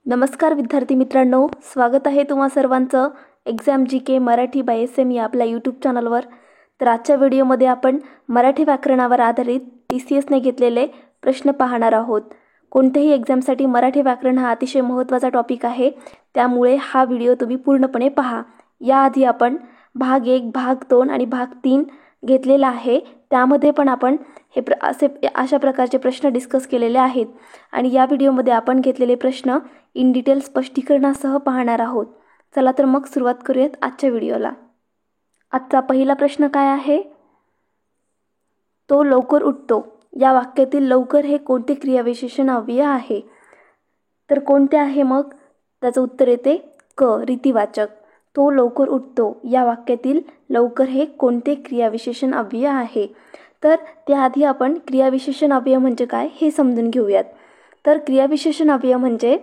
नमस्कार विद्यार्थी मित्रांनो, स्वागत आहे तुम्हा सर्वांचं exam GK Marathi by SM या आपल्या यूट्यूब चॅनलवर। तर आजच्या व्हिडिओमध्ये आपण मराठी व्याकरणावर आधारित TCSने घेतलेले प्रश्न पाहणार आहोत। कोणत्याही एक्झामसाठी मराठी व्याकरण हा अतिशय महत्त्वाचा टॉपिक आहे, त्यामुळे हा व्हिडिओ तुम्ही पूर्णपणे पहा। याआधी आपण भाग 1, भाग 2 आणि भाग 3 घेतलेला आहे, त्यामध्ये पण आपण अशा प्रकारचे प्रश्न डिस्कस केलेले आहेत आणि या व्हिडिओमध्ये आपण घेतलेले प्रश्न इन डिटेल स्पष्टीकरणासह पाहणार आहोत। चला तर मग सुरुवात करूयात आजच्या व्हिडिओला। आजचा पहिला प्रश्न काय आहे? तो लवकर उठतो या वाक्यातील लवकर हे कोणते क्रियाविशेषण अव्यय आहे? तर कोणते आहे मग? त्याचं उत्तर येते क, रीतिवाचक। तो लवकर उठतो या वाक्यातील लवकर हे कोणते क्रियाविशेषण अव्यय आहे? तर त्याआधी आपण क्रियाविशेषण अव्यय म्हणजे काय हे समजून घेऊयात। तर क्रियाविशेषण अव्यय म्हणजे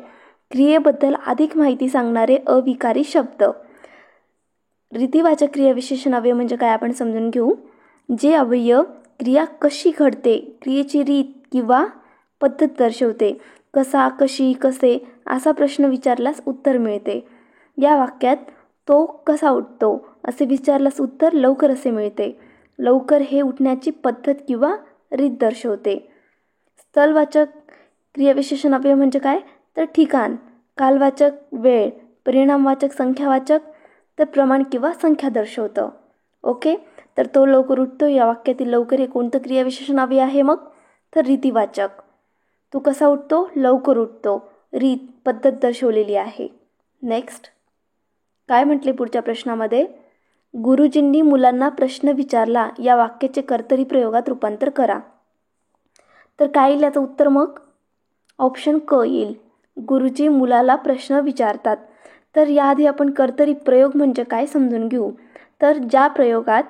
क्रियेबद्दल अधिक माहिती सांगणारे अविकारी शब्द। रीतिवाचक क्रियाविशेषण अव्यय म्हणजे काय आपण समजून घेऊ। जे अव्यय क्रिया कशी घडते, क्रियेची रीत किंवा पद्धत दर्शवते। कसा, कशी, कसे असा प्रश्न विचारल्यास उत्तर मिळते। या वाक्यात तो कसा उठतो असे विचारल्यास उत्तर लवकर असे मिळते। लवकर हे उठण्याची पद्धत किंवा रीत दर्शवते। स्थलवाचक क्रियाविशेषण अव्यय म्हणजे काय? तर ठिकाण, कालवाचक वेळ, परिणामवाचक संख्यावाचक तर प्रमाण किंवा संख्या दर्शवतं। ओके, तर तो लवकर उठतो या वाक्यातील लवकर हे कोणतं क्रियाविशेषण अव्यय आहे मग? तर रीतिवाचक। तो कसा उठतो? लवकर उठतो। रीत, पद्धत दर्शवलेली आहे। नेक्स्ट काय म्हटले पुढच्या प्रश्नामध्ये? गुरुजींनी मुलांना प्रश्न विचारला या वाक्याचे कर्तरी प्रयोगात रूपांतर करा। तर काय येईल याचं उत्तर मग? ऑप्शन क येईल। गुरुजी मुलाला प्रश्न विचारतात। तर याआधी आपण कर्तरी प्रयोग म्हणजे काय समजून घेऊ। तर ज्या प्रयोगात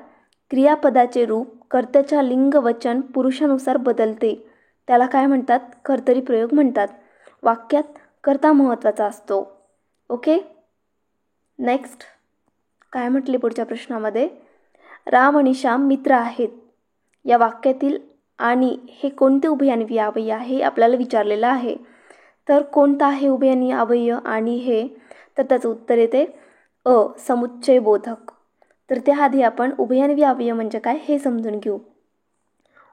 क्रियापदाचे रूप कर्त्याच्या लिंग वचन पुरुषानुसार बदलते त्याला काय म्हणतात? कर्तरी प्रयोग म्हणतात। वाक्यात कर्ता महत्त्वाचा असतो। ओके, नेक्स्ट काय म्हटले पुढच्या प्रश्नामध्ये? राम आणि श्याम मित्र आहेत या वाक्यातील आणि हे कोणते उभयन्वी अव्यय आहे आपल्याला विचारलेलं आहे। तर कोणता आहे उभयन्वी अव्यय आणि हे? तर त्याचं उत्तर येते अ, समुच्चय बोधक। तर त्याआधी आपण उभयन्वी अव्यय म्हणजे काय हे समजून घेऊ।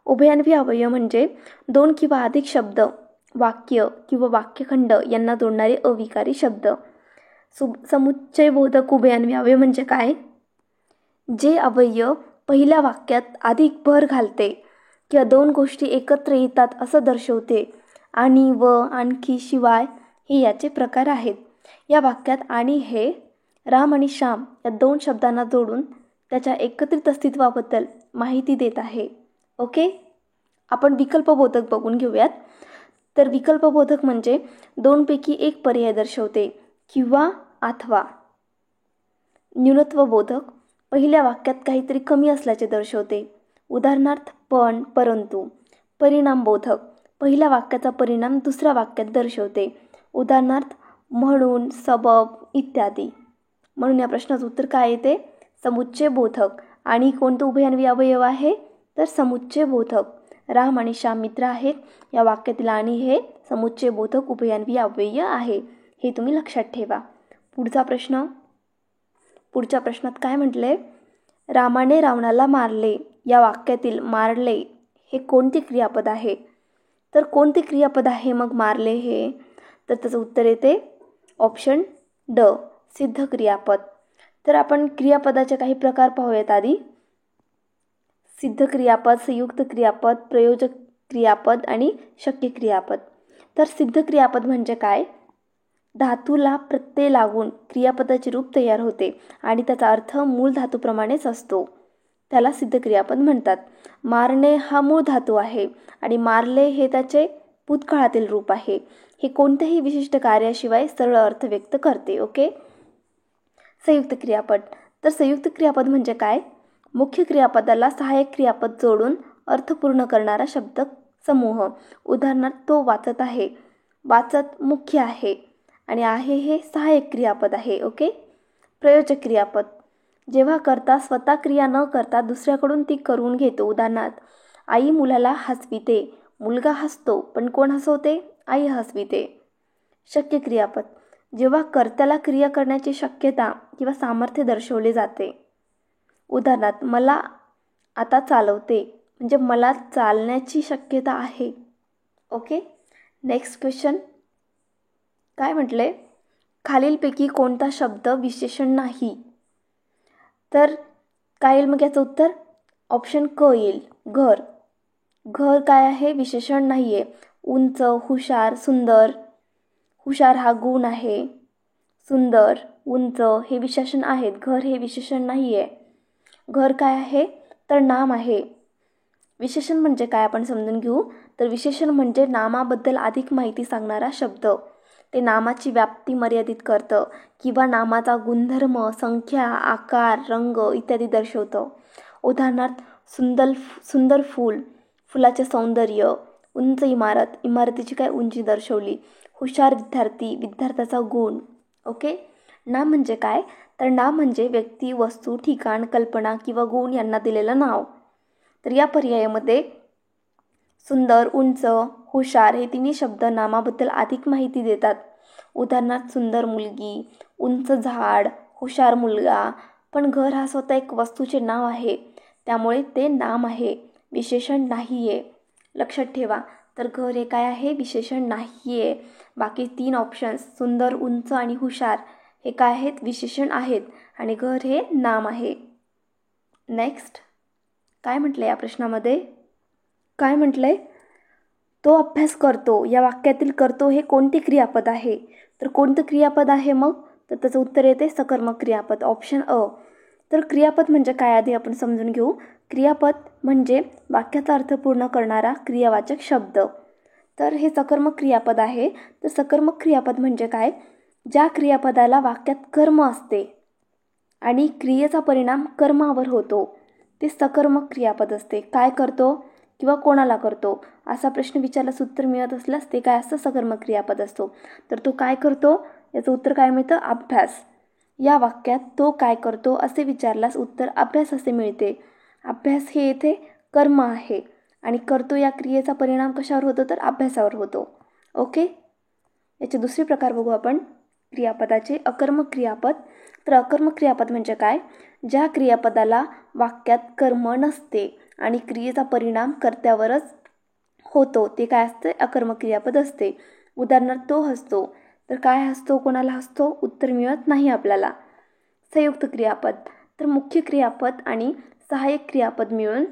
उभयन्वी अव्यय म्हणजे दोन किंवा अधिक शब्द, वाक्य किंवा वाक्यखंड यांना जोडणारे अविकारी शब्द। समुच्चय बोधक उभयन्वी अव्यय म्हणजे काय? जे अव्यय पहिल्या वाक्यात अधिक भर घालते किंवा दोन गोष्टी एकत्र येतात असं दर्शवते। आणि, व, आणखी, शिवाय हे याचे प्रकार आहेत। या वाक्यात आणि हे राम आणि श्याम या दोन शब्दांना जोडून त्याच्या एकत्रित अस्तित्वाबद्दल माहिती देत आहे। ओके, आपण विकल्पबोधक बघून घेऊयात। तर विकल्पबोधक म्हणजे दोनपैकी एक पर्याय दर्शवते किंवा अथवा। न्यूनत्वबोधक पहिल्या वाक्यात काहीतरी कमी असल्याचे दर्शवते, उदाहरणार्थ पण, परंतु। परिणामबोधक पहिल्या वाक्याचा परिणाम दुसऱ्या वाक्यात दर्शवते, उदाहरणार्थ म्हणून, सबब इत्यादी। म्हणून या प्रश्नाचं उत्तर काय येते? समुच्चय बोधक। आणि कोणतं उभयन्वी अवयव आहे? तर समुच्चय बोधक। राम आणि श्याम मित्र आहेत या वाक्यातील आणि हे समुच्चय बोधक उभयन्वी अव्यय आहे, हे तुम्ही लक्षात ठेवा। पुढचा प्रश्न, पुढच्या प्रश्नात काय म्हटले? रामाने रावणाला मारले या वाक्यातील मारले हे कोणते क्रियापद आहे? तर कोणते क्रियापद आहे मग मारले हे? तर त्याचं उत्तर येते ऑप्शन ड, सिद्ध क्रियापद। तर आपण क्रियापदाचे काही प्रकार पाहूयात आधी। सिद्ध क्रियापद, संयुक्त क्रियापद, प्रयोजक क्रियापद आणि शक्य क्रियापद। तर सिद्ध क्रियापद म्हणजे काय? धातूला प्रत्यय लागून क्रियापदाचे रूप तयार होते आणि त्याचा अर्थ मूळ धातूप्रमाणेच असतो, त्याला सिद्ध क्रियापद म्हणतात। मारणे हा मूळ धातू आहे आणि मारले हे त्याचे भूतकाळातील रूप आहे। हे कोणत्याही विशिष्ट कार्याशिवाय सरळ अर्थ व्यक्त करते। ओके, संयुक्त क्रियापद। तर संयुक्त क्रियापद म्हणजे काय? मुख्य क्रियापदाला सहाय्यक क्रियापद जोडून अर्थ पूर्ण करणारा शब्द समूह, उदाहरणार्थ तो वाचत आहे, वाचत मुख्य आहे आणि आहे हे सहाय्यक क्रियापद आहे। ओके, प्रयोजक क्रियापद जेव्हा करता स्वतः क्रिया न करता दुसऱ्याकडून ती करून घेतो, उदाहरणार्थ आई मुलाला हसविते, मुलगा हसतो पण कोण हसवते? आई हसविते। शक्य क्रियापद, जेव्हा कर्त्याला क्रिया करण्याची शक्यता किंवा सामर्थ्य दर्शवले जाते. उदाहरणार्थ, मला आता चालवते म्हणजे मला चालण्याची शक्यता आहे. Okay, next question. काय म्हटले? खालीलपैकी कोणता शब्द विशेषण नाही? तर काय येईल मग याचं उत्तर? ऑप्शन क येईल, घर. घर काय आहे? विशेषण नाही आहे. उंच, हुशार, सुंदर. हुशार हा गुण आहे, सुंदर, उंच हे विशेषण आहेत. घर हे विशेषण नाही आहे. घर काय आहे? तर नाम आहे. विशेषण म्हणजे काय आपण समजून घेऊ. तर विशेषण म्हणजे नामाबद्दल अधिक माहिती सांगणारा शब्द. ते नामाची व्याप्ती मर्यादित करतं किंवा नामाचा गुणधर्म, संख्या, आकार, रंग इत्यादी दर्शवतं. उदाहरणार्थ, सुंदर फूल, फुलाचे सौंदर्य. उंच इमारत, इमारतीची काय उंची दर्शवली. हुशार विद्यार्थी, विद्यार्थ्याचा गुण. ओके, नाम म्हणजे काय? तर नाम म्हणजे व्यक्ती, वस्तू, ठिकाण, कल्पना किंवा गुण यांना दिलेलं नाव. तर या पर्यायामध्ये सुंदर, उंच, हुशार हे तिन्ही शब्द नामाबद्दल अधिक माहिती देतात. उदाहरणार्थ, सुंदर मुलगी, उंच झाड, हुशार मुलगा. पण घर हा स्वतः एक वस्तूचे नाव आहे, त्यामुळे ते नाम आहे, विशेषण नाही आहे. लक्षात ठेवा. तर घर हे काय आहे? विशेषण नाही आहे. बाकी 3 ऑप्शन्स सुंदर, उंच आणि हुशार हे काय आहेत? विशेषण आहेत आणि घर हे नाम आहे. नेक्स्ट, काय म्हटलं या प्रश्नामध्ये? काय म्हटलंय? तो अभ्यास करतो या वाक्यातील करतो हे कोणते क्रियापद आहे? तर कोणतं क्रियापद आहे मग? तर त्याचं उत्तर येते सकर्मक क्रियापद, ऑप्शन अ. तर क्रियापद म्हणजे काय आधी आपण समजून घेऊ. क्रियापद म्हणजे वाक्याचा अर्थ पूर्ण करणारा क्रियावाचक शब्द. तर हे सकर्मक क्रियापद आहे. तर सकर्मक क्रियापद म्हणजे काय? ज्या क्रियापदाला वाक्यात कर्म असते आणि क्रियेचा परिणाम कर्मावर होतो ते सकर्मक क्रियापद असते. काय करतो किंवा कोणाला करतो असा प्रश्न विचारल्यास उत्तर मिळत असल्यास ते काय असतं? सकर्मक क्रियापद असतो. तर तो काय करतो याचं उत्तर काय मिळतं? अभ्यास. या वाक्यात तो काय करतो असे विचारल्यास उत्तर अभ्यास असे मिळते. अभ्यास हे येथे कर्म आहे आणि करतो या क्रियेचा परिणाम कशावर होतो? तर अभ्यासावर होतो. ओके, याचे दुसरे प्रकार बघू आपण क्रियापदाचे. अकर्मक क्रियापद. तर अकर्मक क्रियापद म्हणजे काय? ज्या क्रियापदाला वाक्यात कर्म नसते आणि क्रियेचा परिणाम कर्त्यावरच होतो ते काय असते? अकर्मक क्रियापद असते. उदाहरणार्थ, तो हसतो. तर काय हसतो? कोणाला हसतो? उत्तर मिळत नाही आपल्याला. संयुक्त क्रियापद. तर मुख्य क्रियापद आणि सहाय्यक क्रियापद मिळून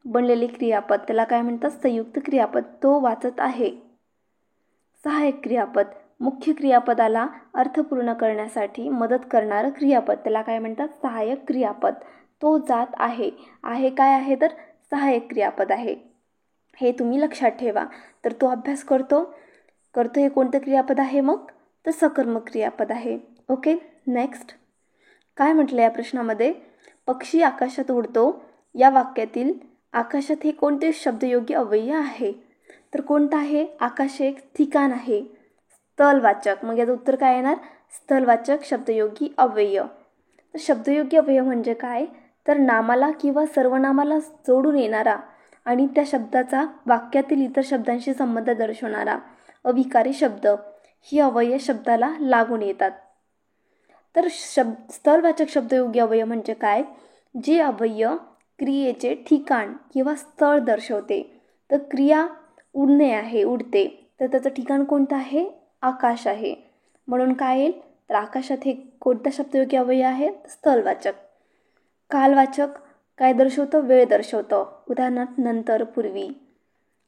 बनलेले क्रियापद त्याला काय म्हणतात? संयुक्त क्रियापद. तो वाचत आहे. सहाय्यक क्रियापद. मुख्य क्रियापदाला अर्थ पूर्ण करण्यासाठी मदत करणारं क्रियापद त्याला काय म्हणतात? सहाय्यक क्रियापद. तो जात आहे. आहे काय आहे? तर सहाय्यक क्रियापद आहे. हे तुम्ही लक्षात ठेवा. तर तो अभ्यास करतो. करतो हे कोणतं क्रियापद आहे मग? तर सकर्मक क्रियापद आहे. Okay, next. काय म्हटलं या प्रश्नामध्ये? पक्षी आकाशात उडतो या वाक्यातील आकाशात हे कोणते शब्दयोगी अव्यय आहे? तर कोणतं आहे? आकाश एक ठिकाण आहे, स्थलवाचक. मग याचं उत्तर काय येणार? स्थलवाचक शब्दयोगी अव्यय. तर शब्दयोगी अव्यय म्हणजे काय? तर नामाला किंवा सर्वनामाला जोडून येणारा आणि त्या शब्दाचा वाक्यातील इतर शब्दांशी संबंध दर्शवणारा अविकारी शब्द ही अव्यय शब्दाला लागून येतात. तर स्थलवाचक शब्दयोगी अव्यय म्हणजे काय? जे अव्यय क्रियेचे ठिकाण किंवा स्थळ दर्शवते. तर क्रिया उडणे आहे, उडते. तर त्याचं ठिकाण कोणतं आहे? आकाश आहे. म्हणून काय येईल? तर आकाशात हे कोणता शब्दयोगी अव्यय आहे? स्थलवाचक. कालवाचक काय दर्शवतं? वेळ दर्शवतं. उदाहरणार्थ, नंतर, पूर्वी.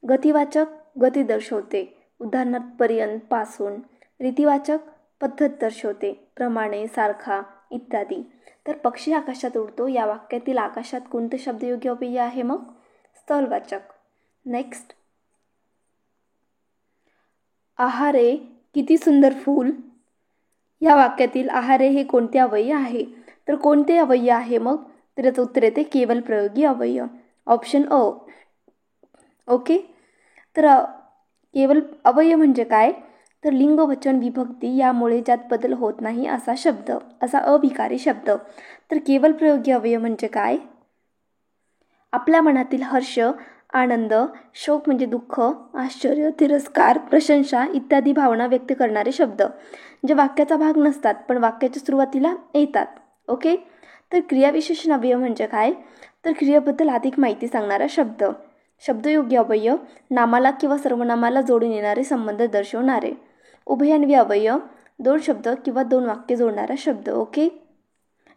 गतिवाचक गती दर्शवते. उदाहरणार्थ, पर्यंत, पासून. रीतिवाचक पद्धत दर्शवते, प्रमाणे, सारखा इत्यादी. तर पक्षी आकाशात उडतो या वाक्यातील आकाशात कोणते शब्दयोगी अव्यय आहे मग? स्थलवाचक. नेक्स्ट. आहारे किती सुंदर फूल या वाक्यातील आहारे हे कोणते अव्यय आहे? तर कोणते अव्यय आहे मग? तर याचं उत्तर येते केवल प्रयोगी अव्यय, ऑप्शन अ. ओके, तर केवल अव्यय म्हणजे काय? तर लिंग, वचन, विभक्ती यामुळे ज्यात बदल होत नाही असा शब्द, असा अविकारी शब्द. तर केवल प्रयोगी अव्यय म्हणजे काय? आपल्या मनातील हर्ष आनंद, शोक म्हणजे दुःख, आश्चर्य, तिरस्कार, प्रशंसा इत्यादी भावना व्यक्त करणारे शब्द जे वाक्याचा भाग नसतात पण वाक्याच्या सुरुवातीला येतात. ओके. तर क्रियाविशेषण अवयव म्हणजे काय? तर क्रियेबद्दल अधिक माहिती सांगणारा शब्द. शब्दयोग्य अवयव नामाला किंवा सर्वनामाला जोडून येणारे संबंध दर्शवणारे. उभयान्वी अवयव 2 शब्द किंवा 2 वाक्य जोडणारा शब्द. ओके.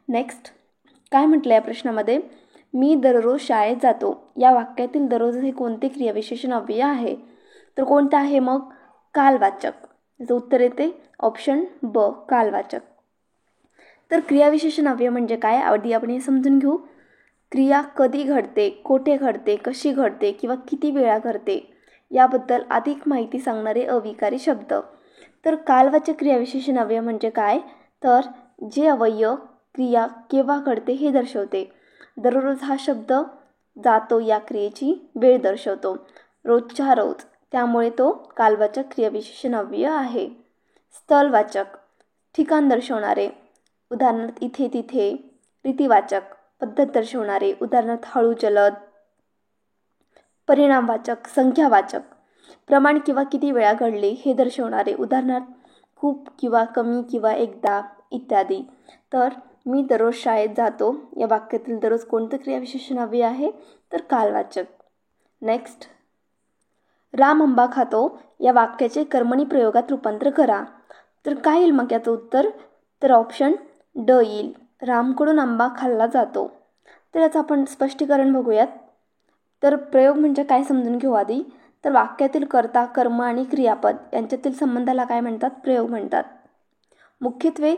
नेक्स्ट काय म्हटलं या प्रश्नामध्ये? मी दररोज शाळेत जातो या वाक्यातील दररोज हे कोणते क्रियाविशेषण अव्यय आहे? तर कोणते आहे मग? कालवाचक. याचं उत्तर येते ऑप्शन ब, कालवाचक. तर क्रियाविशेषण अव्यय म्हणजे काय? आधी आपण हे समजून घेऊ. क्रिया कधी घडते, कोठे घडते, कशी घडते किंवा किती वेळा घडते याबद्दल अधिक माहिती सांगणारे अविकारी शब्द. तर कालवाचक क्रियाविशेषण अव्यय म्हणजे काय? तर जे अवयव क्रिया केव्हा घडते हे दर्शवते. दररोज हा शब्द जातो या क्रियेची वेळ दर्शवतो. रोजच्या रोज, त्यामुळे तो कालवाचक क्रियाविशेषण अव्यय आहे. स्थलवाचक ठिकाण दर्शवणारे, उदाहरणार्थ इथे तिथे. रीतिवाचक पद्धत दर्शवणारे, उदाहरणार्थ हळू जलद. परिणामवाचक संख्यावाचक प्रमाण किंवा किती वेळा घडले हे दर्शवणारे, उदाहरणार्थ खूप किंवा कमी किंवा एकदा इत्यादी. तर मी दररोज शाळेत जातो या वाक्यातील दररोज कोणतं क्रियाविशेषण अव्यय आहे? तर कालवाचक. नेक्स्ट राम आंबा खातो या वाक्याचे कर्मणी प्रयोगात रूपांतर करा. तर काय येईल मग याचं उत्तर? तर ऑप्शन ड येईल, रामकडून आंबा खाल्ला जातो. तर याचं आपण स्पष्टीकरण बघूयात. तर प्रयोग म्हणजे काय समजून घेऊ आधी. तर वाक्यातील कर्ता, कर्म आणि क्रियापद यांच्यातील संबंधाला काय म्हणतात? प्रयोग म्हणतात. मुख्यत्वे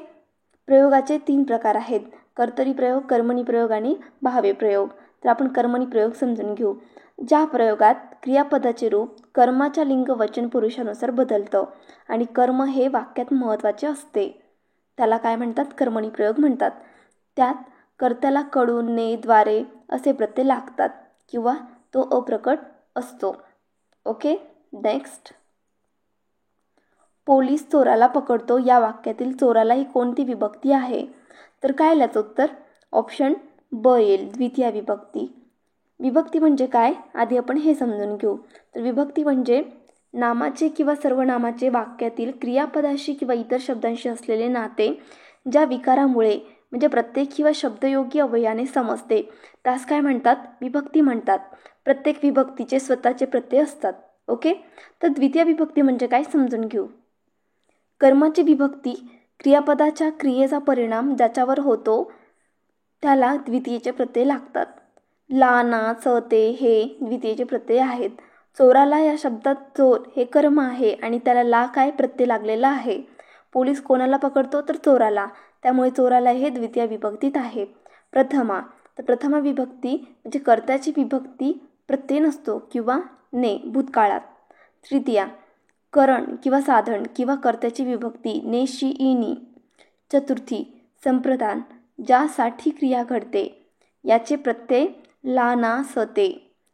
प्रयोगाचे 3 प्रकार आहेत: कर्तरी प्रयोग, कर्मणी प्रयोग आणि भावे प्रयोग. तर आपण कर्मणी प्रयोग समजून घेऊ. ज्या प्रयोगात क्रियापदाचे रूप कर्माच्या लिंग वचन पुरुषानुसार बदलतं आणि कर्म हे वाक्यात महत्त्वाचे असते त्याला काय म्हणतात? कर्मणी प्रयोग म्हणतात. त्यात कर्त्याला कडून, ने, द्वारे असे प्रत्यय लागतात किंवा तो अप्रकट असतो. ओके. नेक्स्ट पोलीस चोराला पकडतो या वाक्यातील चोराला ही कोणती विभक्ती आहे? तर काय याचं उत्तर? ऑप्शन ब येईल, द्वितीय विभक्ती. विभक्ती म्हणजे काय? आधी आपण हे समजून घेऊ. तर विभक्ती म्हणजे नामाचे किंवा सर्वनामाचे वाक्यातील क्रियापदाशी किंवा इतर शब्दांशी असलेले नाते ज्या विकारामुळे म्हणजे प्रत्येक किंवा शब्दयोग्य अवयवाने समजते त्यास काय म्हणतात? विभक्ती म्हणतात. प्रत्येक विभक्तीचे स्वतःचे प्रत्यय असतात. ओके. तर द्वितीय विभक्ती म्हणजे काय समजून घेऊ. कर्माची विभक्ती क्रियापदाच्या क्रियेचा परिणाम ज्याच्यावर होतो त्याला द्वितीयेचे प्रत्यय लागतात. ला, ना, च, ते हे द्वितीयेचे प्रत्यय आहेत. चोराला या शब्दात चोर हे कर्म आहे आणि त्याला ला काय प्रत्यय लागलेला आहे. पोलीस कोणाला पकडतो? तर चोराला, त्यामुळे चोराला हे द्वितीय विभक्तीत आहे. प्रथमा, तर प्रथमा विभक्ती म्हणजे कर्त्याची विभक्ती प्रत्यय नसतो किंवा ने भूतकाळात. तृतीया करण किंवा साधन किंवा कर्त्याची विभक्ती ने, शी, इनी. चतुर्थी संप्रदान ज्यासाठी क्रिया घडते याचे प्रत्यय ला, ना, स, ते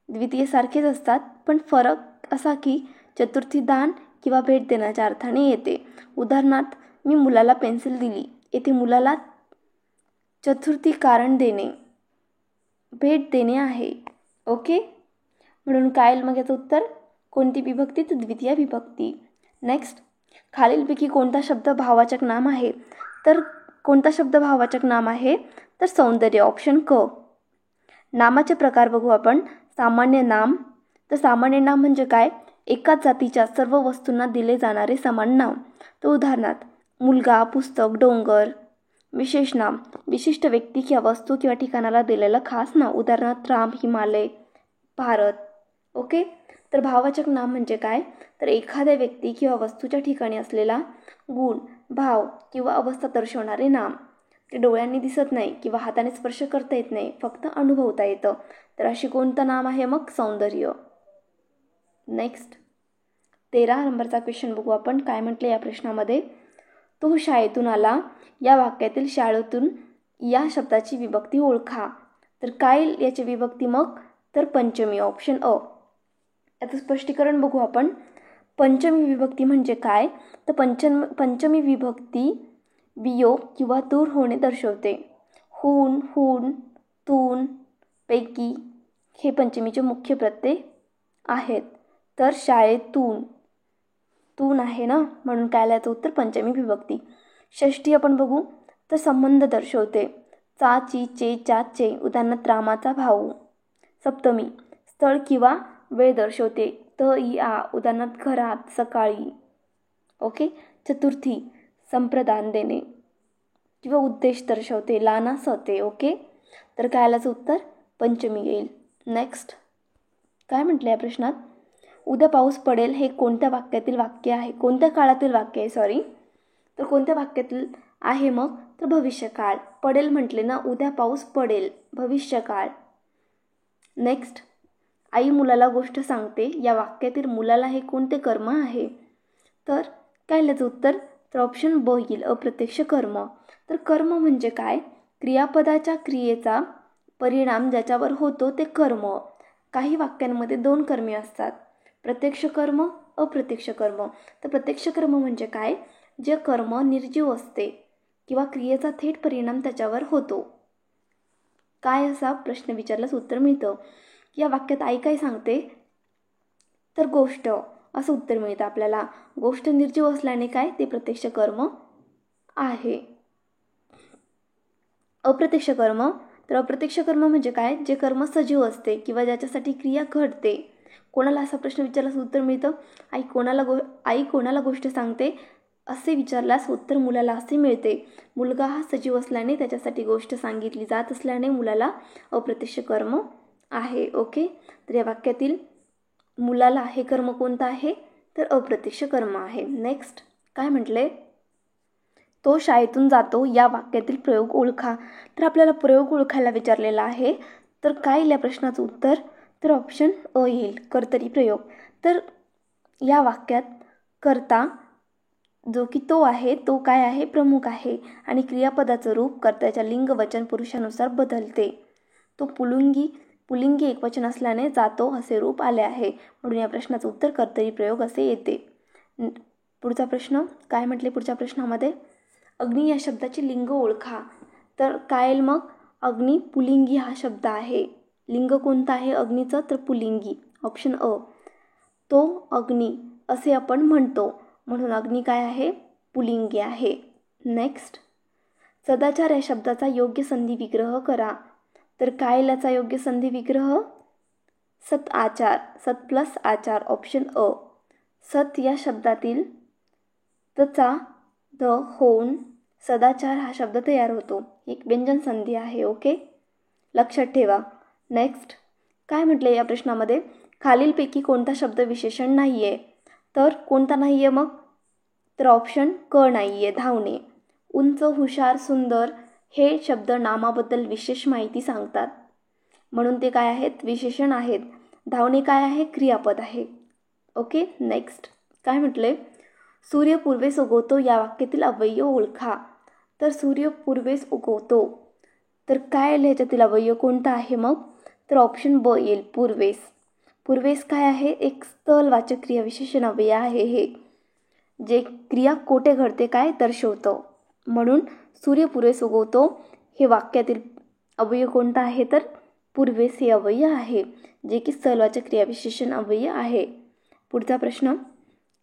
द्वितीय सारखेच असतात पण फरक असा की चतुर्थी दान किंवा भेट देण्याच्या अर्थाने येते. उदाहरणार्थ मी मुलाला पेन्सिल दिली, येथे मुलाला चतुर्थी कारण देणे, भेट देणे आहे. ओके. म्हणून काय मग याचं उत्तर? कोणती विभक्ती? तर द्वितीय विभक्ती. नेक्स्ट खालीलपैकी कोणता शब्द भाववाचक नाम आहे? तर कोणता शब्द भाववाचक नाम आहे? तर सौंदर्य, ऑप्शन क. नामाचे प्रकार बघू आपण. सामान्य नाम, तर सामान्य नाम म्हणजे काय? एकाच जातीच्या सर्व वस्तूंना दिले जाणारे समान नाव. तर उदाहरणार्थ मुलगा, पुस्तक, डोंगर. विशेष नाम विशिष्ट व्यक्ती किंवा वस्तू किंवा ठिकाणाला दिलेलं खास नाव, उदाहरणार्थ राम, हिमालय, भारत. ओके. तर भाववाचक नाम म्हणजे काय? तर एखाद्या व्यक्ती किंवा वस्तूच्या ठिकाणी असलेला गुण, भाव किंवा अवस्था दर्शवणारे नाम. ते डोळ्यांनी दिसत नाही किंवा हाताने स्पर्श करता येत नाही, फक्त अनुभवता येतं. तर अशी कोणतं नाम आहे मग? सौंदर्य. नेक्स्ट 13 नंबरचा क्वेश्चन बघू आपण. काय म्हटलं या प्रश्नामध्ये? तो शाळेतून आला या वाक्यातील शाळेतून या शब्दाची विभक्ती ओळखा. तर काय याची विभक्ती मग? तर पंचमी, ऑप्शन अ. याचं स्पष्टीकरण बघू आपण. पंचमी विभक्ती म्हणजे काय? तर पंचमी विभक्ती वियोग किंवा दूर होणे दर्शवते. हून, हून, तून, पैकी हे पंचमीचे मुख्य प्रत्यय आहेत. तर शाळेतून, तून आहे ना, म्हणून काय याचं उत्तर पंचमी विभक्ती. षष्ठी आपण बघू तर संबंध दर्शवते. चा, ची, चे, चा, चे, उदाहरणार्थ रामाचा भाऊ. सप्तमी स्थळ किंवा वेळ दर्शवते. त, इ, आ, उदाहरणार्थ घरात, सकाळी. ओके. चतुर्थी संप्रदान देणे किंवा उद्देश दर्शवते. लाना, सते. ओके. तर काय याचं उत्तर पंचमी येईल. नेक्स्ट काय म्हटलं या प्रश्नात, उद्या पाऊस पडेल हे कोणत्या वाक्यातील वाक्य आहे, कोणत्या काळातील वाक्य आहे, तर कोणत्या वाक्यातील आहे मग, तर भविष्यकाळ. पडेल म्हटले ना, उद्या पाऊस पडेल, भविष्यकाळ. नेक्स्ट, आई मुलाला गोष्ट सांगते, या वाक्यातील मुलाला हे कोणते कर्म आहे, तर काय याचं उत्तर, तर ऑप्शन ब येईल, अप्रत्यक्ष कर्म. तर कर्म म्हणजे काय, क्रियापदाच्या क्रियेचा परिणाम ज्याच्यावर होतो ते कर्म. काही वाक्यांमध्ये दोन कर्मे असतात, प्रत्यक्ष कर्म, अप्रत्यक्ष कर्म. तर प्रत्यक्ष कर्म म्हणजे काय, जे कर्म निर्जीव असते किंवा क्रियेचा थेट परिणाम त्याच्यावर होतो. काय असा प्रश्न विचारल्यास उत्तर मिळतं, की या वाक्यात आई काय सांगते, तर गोष्ट, असं उत्तर मिळतं आपल्याला. गोष्ट निर्जीव असल्याने काय, ते प्रत्यक्ष कर्म आहे. अप्रत्यक्ष कर्म, तर अप्रत्यक्ष कर्म म्हणजे काय, जे कर्म सजीव असते किंवा ज्याच्यासाठी क्रिया घडते. कोणाला असा प्रश्न विचारल्यास उत्तर मिळतं, आई कोणाला गोष्ट सांगते, असे विचारल्यास उत्तर मुलाला असे मिळते. मुलगा हा सजीव असल्याने त्याच्यासाठी गोष्ट सांगितली जात असल्याने मुलाला अप्रत्यक्ष कर्म आहे. ओके. तर या वाक्यातील मुलाला हे कर्म कोणतं आहे, तर अप्रत्यक्ष कर्म आहे. नेक्स्ट काय म्हटले, तो शाळेतून जातो, या वाक्यातील प्रयोग ओळखा. तर आपल्याला प्रयोग ओळखायला विचारलेला आहे. तर काय येईल या प्रश्नाचं उत्तर, तर ऑप्शन अ येईल, कर्तरी प्रयोग. तर या वाक्यात कर्ता जो की तो आहे, तो काय आहे, प्रमुख आहे. आणि क्रियापदाचं रूप कर्त्याच्या लिंग वचन पुरुषानुसार बदलते. तो पुलिंगी एकवचन असल्याने जातो असे रूप आले आहे, म्हणून या प्रश्नाचं उत्तर कर्तरी प्रयोग असे येते. पुढचा प्रश्न काय म्हटले, पुढच्या प्रश्नामध्ये अग्नी या शब्दाची लिंग ओळखा. तर काय येईल मग, अग्नी पुलिंगी हा शब्द आहे. लिंग कोणतं आहे अग्नीचं, तर पुलिंगी, ऑप्शन अ. तो अग्नी असे आपण म्हणतो, म्हणून अग्नी काय आहे, पुलिंगी आहे. नेक्स्ट, सदाचार या शब्दाचा योग्य संधी विग्रह करा. तर काय याचा योग्य संधी विग्रह, सत आचार, सत प्लस आचार, ऑप्शन अ. सत या शब्दातील तचा द होऊन सदाचार हा शब्द तयार होतो, एक व्यंजन संधी आहे. ओके, लक्षात ठेवा. नेक्स्ट काय म्हटले या प्रश्नामध्ये, खालीलपैकी कोणता शब्द विशेषण नाही आहे, तर कोणता नाही आहे मग, तर ऑप्शन क नाही आहे, धावणे. उंच, हुशार, सुंदर हे शब्द नामाबद्दल विशेष माहिती सांगतात, म्हणून ते काय आहेत, विशेषण आहेत. धावणे काय आहे, क्रियापद आहे. ओके. नेक्स्ट काय म्हटले, सूर्य पूर्वेस उगवतो, या वाक्यातील अव्यय ओळखा. तर सूर्य पूर्वेस उगवतो, तर काय ह्याच्यातील अव्यय कोणता आहे मग, तर ऑप्शन ब येईल, पूर्वेस. पूर्वेस काय आहे, एक स्थलवाचक क्रियाविशेषण अव्यय आहे, हे जे क्रिया कोठे घडते काय दर्शवतं. म्हणून सूर्य पूर्वेस उगवतो हे वाक्यातील अव्यय कोणता आहे, तर पूर्वेस हे अव्यय आहे, जे की स्थलवाचक क्रियाविशेषण अव्यय आहे. पुढचा प्रश्न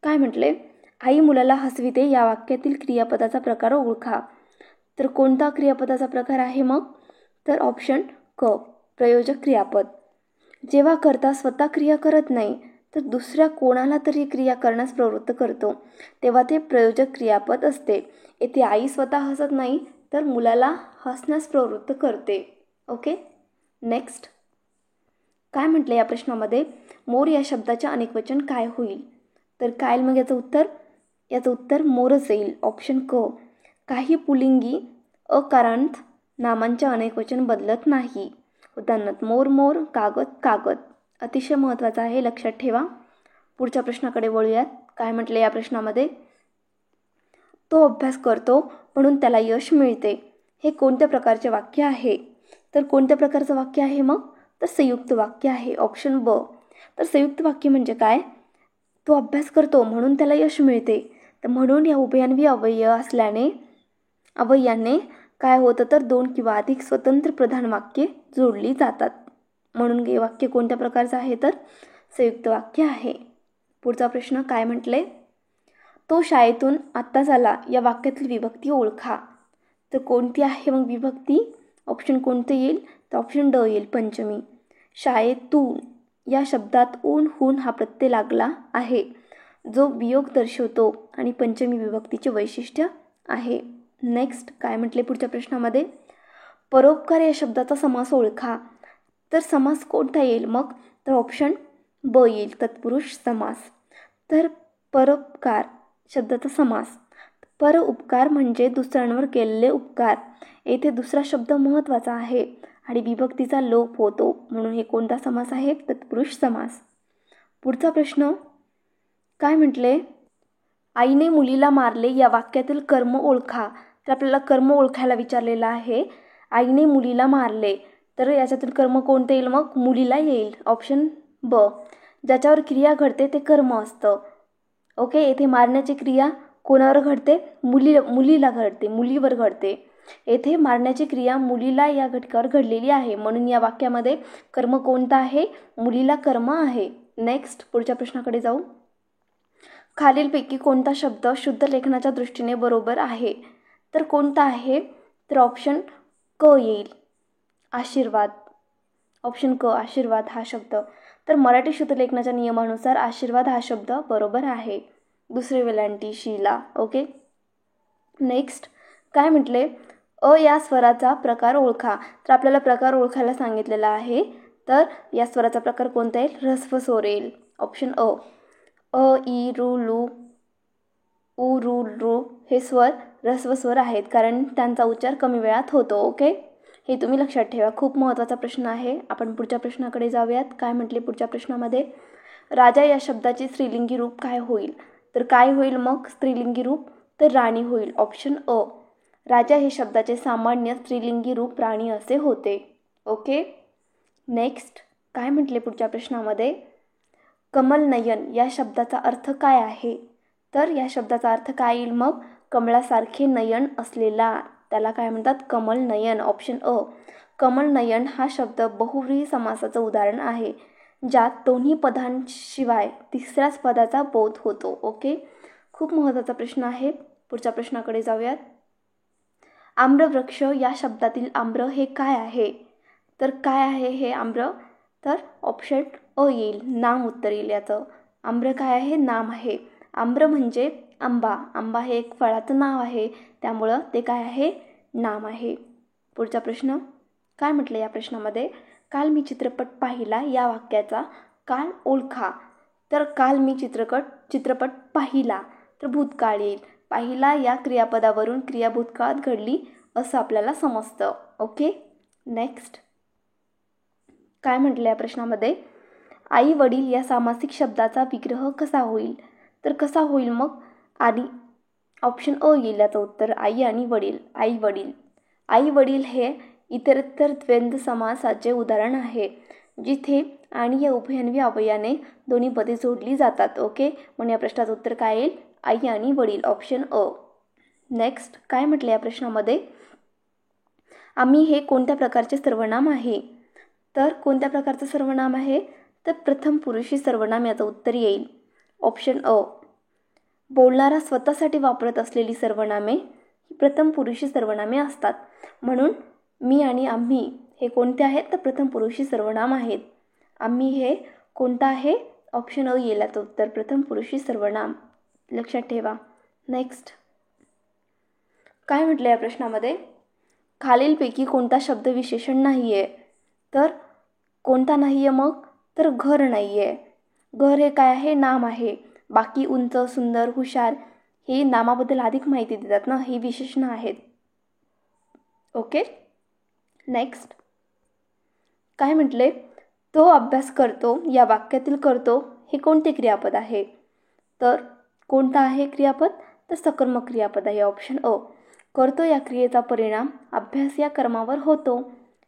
काय म्हटले, आई मुलाला हसविते, या वाक्यातील क्रियापदाचा प्रकार ओळखा. तर कोणता क्रियापदाचा प्रकार आहे मग, तर ऑप्शन क, प्रयोजक क्रियापद. जेव्हा कर्ता स्वतः क्रिया करत नाही तर दुसऱ्या कोणाला तरी क्रिया करण्यास प्रवृत्त करतो, तेव्हा ते प्रयोजक क्रियापद असते. येथे आई स्वतः हसत नाही तर मुलाला हसण्यास प्रवृत्त करते. ओके. नेक्स्ट काय म्हटले या प्रश्नामध्ये, मोर या शब्दाचे अनेकवचन काय होईल. तर काय मग याचं उत्तर मोरच येईल, ऑप्शन क. काही पुलिंगी अकारांत नामांचे अनेकवचन बदलत नाही, उदाहरणार्थ मोर मोर, कागद कागद. अतिशय महत्त्वाचं आहे, लक्षात ठेवा. पुढच्या प्रश्नाकडे वळूयात. काय म्हटले या प्रश्नामध्ये, तो अभ्यास करतो म्हणून त्याला यश मिळते, हे कोणत्या प्रकारचे वाक्य आहे. तर कोणत्या प्रकारचं वाक्य आहे मग, तर संयुक्त वाक्य आहे, ऑप्शन ब. तर संयुक्त वाक्य म्हणजे काय, तो अभ्यास करतो म्हणून त्याला यश मिळते, तर म्हणून या उभयान्वी अवययाने काय होतं, तर दोन किंवा अधिक स्वतंत्र प्रधान वाक्ये जोडली जातात. म्हणून हे वाक्य कोणत्या प्रकारचं आहे तर संयुक्त वाक्य आहे. पुढचा प्रश्न काय म्हटले, तो शाळेतून आत्ताच आला या वाक्यातील विभक्ती ओळखा. तर कोणती आहे मग विभक्ती? ऑप्शन कोणते येईल तर ऑप्शन ड येईल, पंचमी. शाळेतून या शब्दात ऊन हून हा प्रत्यय लागला आहे, जो वियोग दर्शवतो आणि पंचमी विभक्तीचे वैशिष्ट्य आहे. नेक्स्ट काय म्हटले पुढच्या प्रश्नामध्ये, परोपकार या शब्दाचा समास ओळखा. तर समास कोणता येईल मग तर ऑप्शन ब येईल, तत्पुरुष समास. तर परोपकार शब्दाचा समास. पर उपकार म्हणजे दुसऱ्यांवर केलेले उपकार. येथे दुसरा शब्द महत्त्वाचा आहे आणि विभक्तीचा लोप होतो, म्हणून हे कोणता समास आहे, तत्पुरुष समास. पुढचा प्रश्न काय म्हटले, आईने मुलीला मारले या वाक्यातील कर्म ओळखा. तर आपल्याला कर्म ओळखायला विचारलेलं आहे. आईने मुलीला मारले, तर याच्यातील कर्म कोणते येईल मग, मुलीला येईल, ऑप्शन ब. ज्याच्यावर क्रिया घडते ते कर्म असतं. ओके, येथे मारण्याची क्रिया कोणावर घडते, मुलीला घडते, मुलीवर घडते. येथे मारण्याची क्रिया मुलीला या घटकावर घडलेली आहे, म्हणून या वाक्यामध्ये कर्म कोणता आहे, मुलीला कर्म आहे. नेक्स्ट पुढच्या प्रश्नाकडे जाऊ. खालीलपैकी कोणता शब्द शुद्ध लेखनाच्या दृष्टीने बरोबर आहे. तर कोणता आहे तर ऑप्शन क येईल, आशीर्वाद. ऑप्शन क, आशीर्वाद हा शब्द. तर मराठी शुद्ध लेखनाच्या नियमानुसार आशीर्वाद हा शब्द बरोबर आहे, दुसरे वेलांटी शीला. ओके, नेक्स्ट काय म्हटले, अ या स्वराचा प्रकार ओळखा. तर आपल्याला प्रकार ओळखायला सांगितलेला आहे. तर या स्वराचा प्रकार कोणता येईल, ऱ्हस्व स्वर येईल, ऑप्शन अ. अ, इ, रु, लु, उ, रु, रू हे स्वर ऱ्हस्व स्वर आहेत, कारण त्यांचा उच्चार कमी वेळात होतो. ओके, हे तुम्ही लक्षात ठेवा, खूप महत्त्वाचा प्रश्न आहे. आपण पुढच्या प्रश्नाकडे जाऊयात. काय म्हटले पुढच्या प्रश्नामध्ये, राजा या शब्दाचे स्त्रीलिंगी रूप काय होईल. तर काय होईल मग स्त्रीलिंगी रूप तर राणी होईल, ऑप्शन अ. राजा हे शब्दाचे सामान्य स्त्रीलिंगी रूप राणी असे होते. ओके, नेक्स्ट काय म्हटले पुढच्या प्रश्नामध्ये, कमल नयन या शब्दाचा अर्थ काय आहे. तर या शब्दाचा अर्थ काय येईल मग, कमळासारखे नयन असलेला, त्याला काय म्हणतात, कमल नयन, ऑप्शन अ. कमल नयन हा शब्द बहुव्रीही समासाचं उदाहरण आहे, ज्यात दोन्ही पदांशिवाय तिसऱ्याच पदाचा बोध होतो. ओके, खूप महत्त्वाचा प्रश्न आहे. पुढच्या प्रश्नाकडे जाऊयात. आम्रवृक्ष या शब्दातील आम्र हे काय आहे. तर काय आहे हे आम्र, तर ऑप्शन अ येईल, नाम उत्तर येईल याचं. आम्र काय आहे, नाम आहे. आम्र म्हणजे आंबा, आंबा हे एक फळाचं नाव आहे, त्यामुळं ते काय आहे, नाम आहे. पुढचा प्रश्न काय म्हटलं या प्रश्नामध्ये, काल मी चित्रपट पाहिला या वाक्याचा काल ओळखा. तर काल मी चित्रपट पाहिला तर भूतकाळ येईल. पाहिला या क्रियापदावरून क्रिया भूतकाळात घडली असं आपल्याला समजतं. ओके, नेक्स्ट काय म्हटलं या प्रश्नामध्ये, आई वडील या सामासिक शब्दाचा विग्रह कसा होईल. तर कसा होईल मग, आणि ऑप्शन अ येईल याचं उत्तर, आई आणि वडील, आई वडील. आई वडील हे इतरत्र द्वंद्व समासाचे उदाहरण आहे, जिथे आणि या उभयन्वी अवयवाने दोन्ही पदे जोडली जातात. ओके, म्हणून या प्रश्नाचं उत्तर काय येईल, आई आणि वडील, ऑप्शन अ. नेक्स्ट काय म्हटलं या प्रश्नामध्ये, आम्ही हे कोणत्या प्रकारचे सर्वनाम आहे. तर कोणत्या प्रकारचं सर्वनाम आहे तर प्रथम पुरुषी सर्वनाम याचं उत्तर येईल, ऑप्शन अ. बोलणारा स्वतःसाठी वापरत असलेली सर्वनामे ही प्रथम पुरुषी सर्वनामे असतात, म्हणून मी आणि आम्ही हे कोणते आहेत तर प्रथम पुरुषी सर्वनाम आहेत. आम्ही हे कोणतं आहे, ऑप्शन अ येईल याचं उत्तर, प्रथम पुरुषी सर्वनाम, लक्षात ठेवा. नेक्स्ट काय म्हटलं या प्रश्नामध्ये, खालीलपैकी कोणता शब्द विशेषण नाही आहे. तर कोणता नाही आहे मग तर घर नाही आहे. घर हे काय आहे, नाम आहे. बाकी उंच, सुंदर, हुशार हे नामाबद्दल अधिक माहिती देतात ना, ही विशेषणं आहेत. ओके, नेक्स्ट काय म्हटले, तो अभ्यास करतो या वाक्यातील करतो हे कोणते क्रियापद आहे. तर कोणता आहे क्रियापद तर सकर्मक क्रियापद आहे, ऑप्शन अ. करतो या क्रियेचा परिणाम अभ्यास या कर्मावर होतो.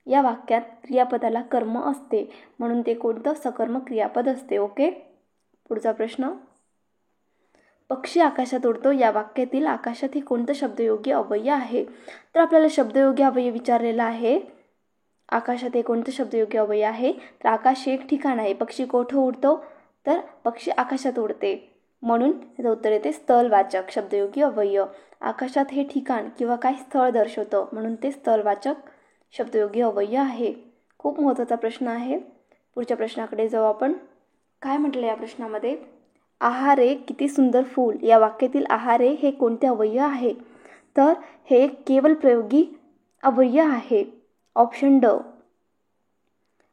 या वाक्यात क्रियापदाला कर्म असते, म्हणून ते कोणतं सकर्मक क्रियापद असते. ओके, पुढचा प्रश्न, पक्षी आकाशात उडतो या वाक्यातील आकाशात हे कोणतं शब्दयोगी अव्यय आहे. तर आपल्याला शब्दयोगी अव्यय विचारलेला आहे. आकाशात हे कोणतं शब्दयोगी अव्यय आहे? तर आकाश हे एक ठिकाण आहे. पक्षी कोठं उडतो? तर पक्षी आकाशात उडते. म्हणून याचं उत्तर येते स्थलवाचक शब्दयोगी अव्यय. आकाशात हे ठिकाण किंवा काही स्थळ दर्शवतं म्हणून ते स्थलवाचक शब्दयोगी अव्यय आहे. खूप महत्त्वाचा प्रश्न आहे. पुढच्या प्रश्नाकडे जाऊ आपण. काय म्हटलं या प्रश्नामध्ये? आहारे किती सुंदर फूल या वाक्यातील आहारे हे कोणते अव्यय आहे? तर हे केवल प्रयोगी अव्यय आहे. ऑप्शन ड.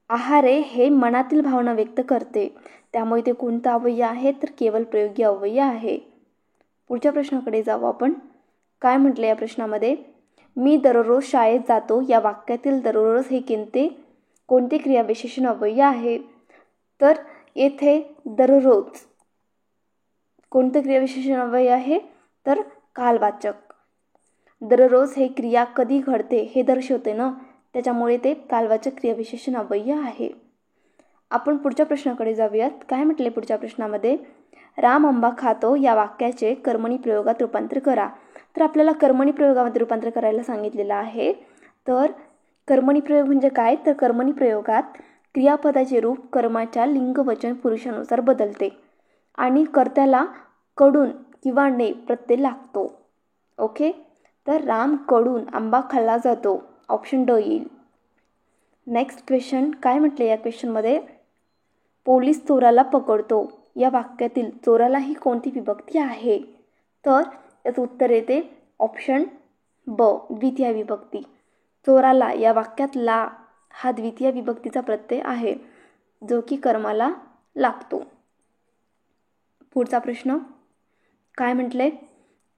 आहारे हे मनातील भावना व्यक्त करते, त्यामुळे ते कोणतं अव्यय आहे? तर केवल प्रयोगी अव्यय आहे. पुढच्या प्रश्नाकडे जाऊ आपण. काय म्हटलं या प्रश्नामध्ये? मी दररोज शाळेत जातो या वाक्यातील दररोज हे कोणते क्रियाविशेषण अव्यय आहे? तर येथे दररोज कोणतं क्रियाविशेषण अव्यय आहे? तर कालवाचक. दररोज हे क्रिया कधी घडते हे दर्शवते ना, त्याच्यामुळे ते कालवाचक क्रियाविशेषण अव्यय आहे. आपण पुढच्या प्रश्नाकडे जाऊयात. काय म्हटले पुढच्या प्रश्नामध्ये? राम आंबा खातो या वाक्याचे कर्मणी प्रयोगात रूपांतर करा. तर आपल्याला कर्मणी प्रयोगामध्ये रूपांतर करायला सांगितलेलं आहे. तर कर्मणी प्रयोग म्हणजे काय? तर कर्मणी प्रयोगात क्रियापदाचे रूप कर्माच्या लिंग वचन पुरुषानुसार बदलते आणि कर्त्याला कडून किंवा ने प्रत्यय लागतो. ओके, तर राम कडून आंबा खाल्ला जातो. ऑप्शन ड येईल. Next question. काय म्हटले या क्वेश्चनमध्ये? पोलीस चोराला पकडतो या वाक्यातील चोराला ही कोणती विभक्ती आहे? तर याचं उत्तर येते ऑप्शन ब, द्वितीय विभक्ती. चोराला या वाक्यात ला हा द्वितीय विभक्तीचा प्रत्यय आहे जो की कर्माला लागतो. पुढचा प्रश्न. काय म्हटले?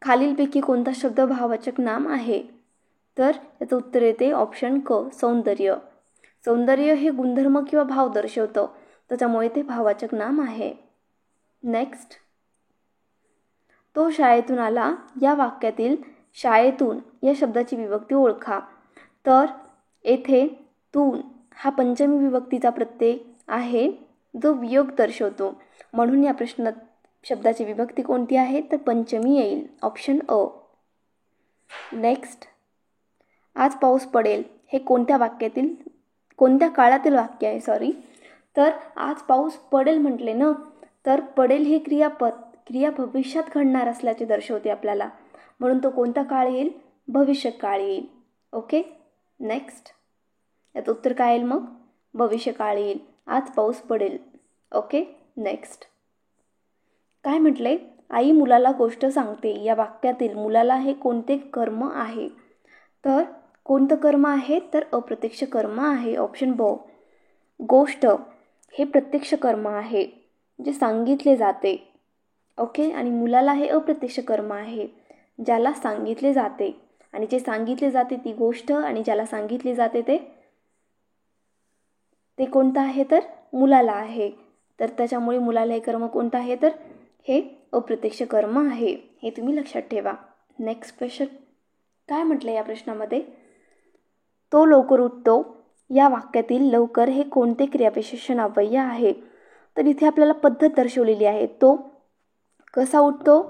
खालीलपैकी कोणता शब्द भाववाचक नाम आहे? तर याचं उत्तर येते ऑप्शन क, सौंदर्य. सौंदर्य हे गुणधर्म किंवा भाव दर्शवतं, त्याच्यामुळे ते भाववाचक नाम आहे. नेक्स्ट. तो शाळेतून आला या वाक्यातील शाळेतून या शब्दाची विभक्ती ओळखा. तर येथे तून हा पंचमी विभक्तीचा प्रत्यय आहे जो वियोग दर्शवतो, म्हणून या प्रश्नात शब्दाची विभक्ती कोणती आहे? तर पंचमी येईल. ऑप्शन अ. नेक्स्ट. आज पाऊस पडेल हे कोणत्या काळातील वाक्य आहे? तर आज पाऊस पडेल म्हटले ना, तर पडेल हे क्रिया भविष्यात घडणार असल्याचे दर्शवते आपल्याला, म्हणून तो कोणता काळ येईल? भविष्य काळ येईल. ओके. नेक्स्ट. याचं उत्तर काय येईल मग? भविष्य काळ येईल. आज पाऊस पडेल. ओके. नेक्स्ट. काय म्हटले? आई मुलाला गोष्ट सांगते या वाक्यातील मुलाला हे कोणते कर्म आहे? तर कोणतं कर्म आहे? तर अप्रत्यक्ष कर्म आहे. ऑप्शन ब. गोष्ट हे प्रत्यक्ष कर्म आहे जे सांगितले जाते. ओके. आणि मुलाला हे अप्रत्यक्ष कर्म आहे ज्याला सांगितले जाते, आणि जे सांगितले जाते ती गोष्ट आणि ज्याला सांगितले जाते ते कोणतं आहे? तर मुलाला आहे. तर त्याच्यामुळे मुलाला हे कर्म कोणतं आहे? तर हे अप्रत्यक्ष कर्म आहे. हे तुम्ही लक्षात ठेवा. Next question. काय म्हटलं या प्रश्नामध्ये? तो लवकर उठतो या वाक्यातील लवकर हे कोणते क्रियाविशेषण अव्यय आहे? तर इथे आपल्याला पद्धत दर्शवलेली आहे. तो कसा उठतो?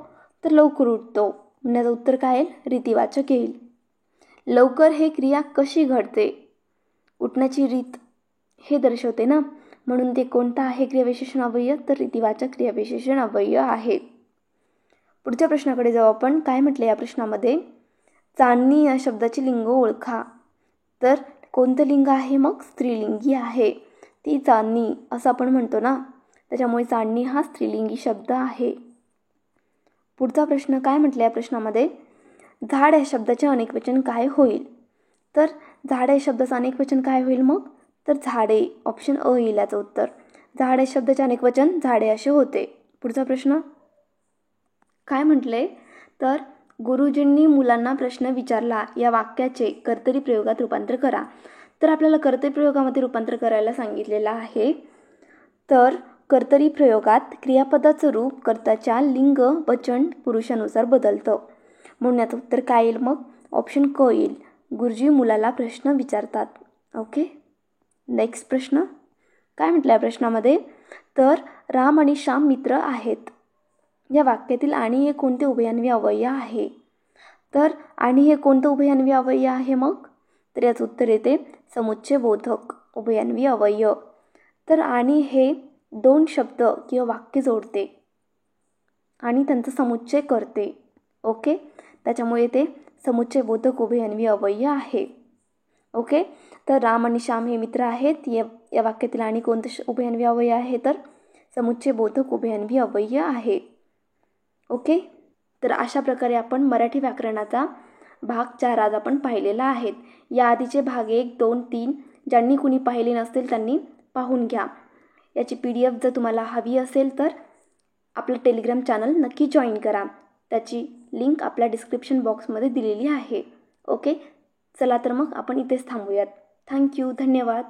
तर लवकर उठतो. म्हणण्याचं उत्तर काय येईल? रीतिवाचक येईल. लवकर हे क्रिया कशी घडते? उठण्याची रीत हे दर्शवते ना, म्हणून ते कोणतं आहे क्रियाविशेषण अव्यय? तर रीतिवाचक क्रियाविशेषण अव्यय आहे. पुढच्या प्रश्नाकडे जाऊ आपण. काय म्हटलं या प्रश्नामध्ये? चांदणी या शब्दाची लिंग ओळखा. तर कोणतं लिंग आहे मग? स्त्रीलिंगी आहे. ती चांदणी असं आपण म्हणतो ना, त्याच्यामुळे चांदणी हा स्त्रीलिंगी शब्द आहे. पुढचा प्रश्न. काय म्हटलं या प्रश्नामध्ये? झाड या शब्दाचे अनेकवचन काय होईल? तर झाड या शब्दाचं अनेकवचन काय होईल मग? तर झाडे. ऑप्शन अ येईल याचं उत्तर. झाड या शब्दाचे अनेकवचन झाडे असे होते. पुढचा प्रश्न. काय म्हटले? तर गुरुजींनी मुलांना प्रश्न विचारला या वाक्याचे कर्तरी प्रयोगात रूपांतर करा. तर आपल्याला कर्तरी प्रयोगामध्ये रूपांतर करायला सांगितलेलं आहे. तर कर्तरी प्रयोगात क्रियापदाचं रूप कर्त्याच्या लिंग वचन पुरुषानुसार बदलतं, म्हणून याचं उत्तर काय येईल मग? ऑप्शन क येईल. गुरुजी मुलाला प्रश्न विचारतात. ओके. नेक्स्ट प्रश्न. काय म्हटलं या प्रश्नामध्ये? तर राम आणि श्याम मित्र आहेत या वाक्यातील आणि हे कोणते उभयान्वी अव्यय आहे? तर आणि हे कोणतं उभयान्वी अव्यय आहे मग? तर याचं उत्तर येते समुच्चय बोधक उभयान्वी अवयव. तर आणि हे दोन शब्द किंवा वाक्य जोडते आणि त्यांचा समुच्चय करते. ओके, त्याच्यामुळे ते समुच्चय बोधक उभयान्वी अवयव आहे. ओके, तर राम आणि श्याम हे मित्र आहेत. या वाक्यातील आणि कोणते उभयान्वी अवयव आहे तर समुच्चय बोधक उभयान्वी अवयव आहे. ओके, तर अशा प्रकारे आपण मराठी व्याकरणाचा भाग 4 आज आपण पाहिलेला आहे. या आधीचे भाग 1, 2, 3 ज्यांनी कुणी पाहिले नसतील त्यांनी पाहून घ्या. याची PDF जर तुम्हाला हवी असेल तर आपलं टेलिग्राम चॅनल नक्की जॉईन करा. त्याची लिंक आपल्या डिस्क्रिप्शन बॉक्समध्ये दिलेली आहे. ओके, चला तर मग आपण इथेच थांबूयात. थँक्यू, धन्यवाद.